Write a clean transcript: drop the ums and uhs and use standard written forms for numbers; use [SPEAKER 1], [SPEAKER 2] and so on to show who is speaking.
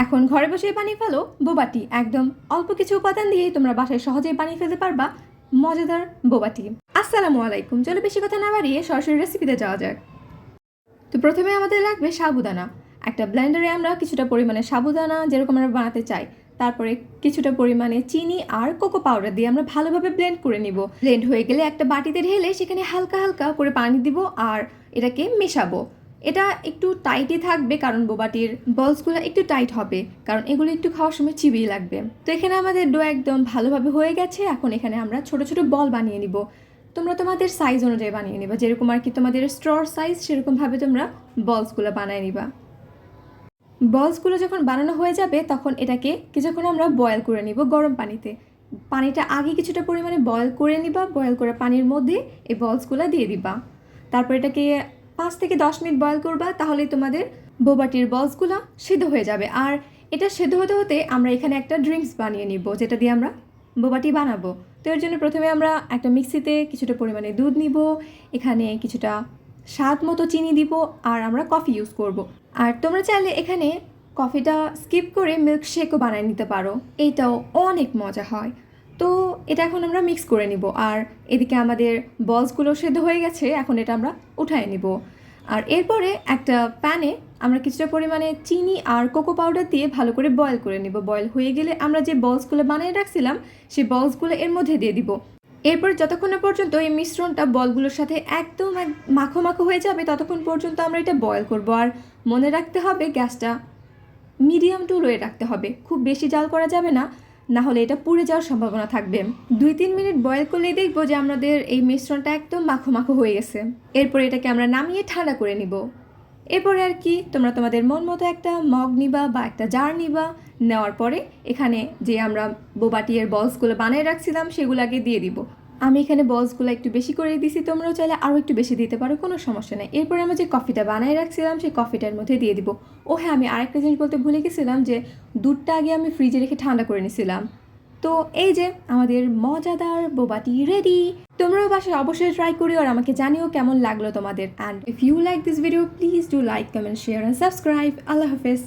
[SPEAKER 1] এখন ঘরে বসে বানিয়ে ফেলো বোবাটি। একদম অল্প কিছু উপাদান দিয়ে তোমরা বাসায় সহজেই বানিয়ে ফেলতে পারবা মজাদার বোবাটি। আসসালামু আলাইকুম। চলো বেশি কথা না বাড়িয়ে সরাসরি রেসিপিতে যাওয়া যাক। তো প্রথমে আমাদের লাগবে সাবুদানা। একটা ব্লেন্ডারে আমরা কিছুটা পরিমাণে সাবুদানা যেরকম আমরা বানাতে চাই, তারপরে কিছুটা পরিমাণে চিনি আর কোকো পাউডার দিয়ে আমরা ভালোভাবে ব্লেন্ড করে নিব। ব্লেন্ড হয়ে গেলে একটা বাটিতে ঢেলে সেখানে হালকা হালকা করে পানি দিব আর এটাকে মেশাবো। এটা একটু টাইটই থাকবে কারণ বোবাটির বলসগুলো একটু টাইট হবে, কারণ এগুলো একটু খাওয়ার সময় চিবিয়ে লাগবে। তো এখানে আমাদের ডো একদম ভালোভাবে হয়ে গেছে। এখন এখানে আমরা ছোট ছোট বল বানিয়ে নিব। তোমরা তোমাদের সাইজ অনুযায়ী বানিয়ে নিবা, যেরকম আর কি তোমাদের স্ট্রর সাইজ সেরকমভাবে তোমরা বলসগুলো বানিয়ে নিবা। বলসগুলো যখন বানানো হয়ে যাবে তখন এটাকে কিছুক্ষণ আমরা বয়েল করে নিব গরম পানিতে। পানিটা আগে কিছুটা পরিমাণে বয়েল করে নিবা। বয়েল করা পানির মধ্যে এই বলসগুলো দিয়ে দিবা। তারপর এটাকে 5 থেকে 10 মিনিট বয়েল করবা, তাহলেই তোমাদের বোবাটির বলসগুলো সিদ্ধ হয়ে যাবে। আর এটা সিদ্ধ হতে হতে আমরা এখানে একটা ড্রিঙ্কস বানিয়ে নিব, যেটা দিয়ে আমরা বোবাটি বানাবো। তো এর জন্য প্রথমে আমরা একটা মিক্সিতে কিছুটা পরিমাণে দুধ নিব, এখানে কিছুটা স্বাদ মতো চিনি দিব, আর আমরা কফি ইউজ করব। আর তোমরা চাইলে এখানে কফিটা স্কিপ করে মিল্কশেকও বানিয়ে নিতে পারো, এইটাও অনেক মজা হয়। তো এটা এখন আমরা মিক্স করে নিব। আর এদিকে আমাদের বলসগুলো সেদ্ধ হয়ে গেছে, এখন এটা আমরা উঠায় নিব। আর এরপরে একটা প্যানে আমরা কিছুটা পরিমাণে চিনি আর কোকো পাউডার দিয়ে ভালো করে বয়েল করে নিব। বয়েল হয়ে গেলে আমরা যে বলসগুলো বানিয়ে রাখছিলাম সেই বলসগুলো এর মধ্যে দিয়ে দিব। এরপর যতক্ষণ না পর্যন্ত এই মিশ্রণটা বলগুলোর সাথে একদম মাখো মাখো হয়ে যাবে ততক্ষণ পর্যন্ত আমরা এটা বয়েল করব। আর মনে রাখতে হবে গ্যাসটা মিডিয়াম টু লোয়ে রাখতে হবে, খুব বেশি জাল করা যাবে না, না হলে এটা পুড়ে যাওয়ার সম্ভাবনা থাকবে। 2-3 মিনিট বয়েল করলেই দেখবো যে আমাদের এই মিশ্রণটা একদম মাখো মাখো হয়ে গেছে। এরপর এটাকে আমরা নামিয়ে ঠান্ডা করে নিব। এরপরে আর কি, তোমরা তোমাদের মন মতো একটা মগ নিবা বা একটা জার নিবা। নেওয়ার পরে এখানে যে আমরা বোবাটির বলসগুলো বানিয়ে রাখছিলাম সেগুলো আগে দিয়ে দিব। আমি এখানে বলসগুলো একটু বেশি করে দিছি, তোমরাও চাইলে আরও একটু বেশি দিতে পারো, কোনো সমস্যা নেই। এরপরে আমরা যে কফিটা বানিয়ে রাখছিলাম সেই কফিটার মধ্যে দিয়ে দিব। ও হ্যাঁ, আমি আরেকটা জিনিস বলতে ভুলে গেছিলাম যে দুধটা আগে আমি ফ্রিজে রেখে ঠান্ডা করে নিয়েছিলাম। তো এই যে আমাদের মজাদার বোবাটি রেডি। তোমরাও বাসায় অবশ্যই ট্রাই করিও আর আমাকে জানিও কেমন লাগলো তোমাদের। And if you like this video please do like, comment, share and subscribe. আল্লাহ হাফেজ।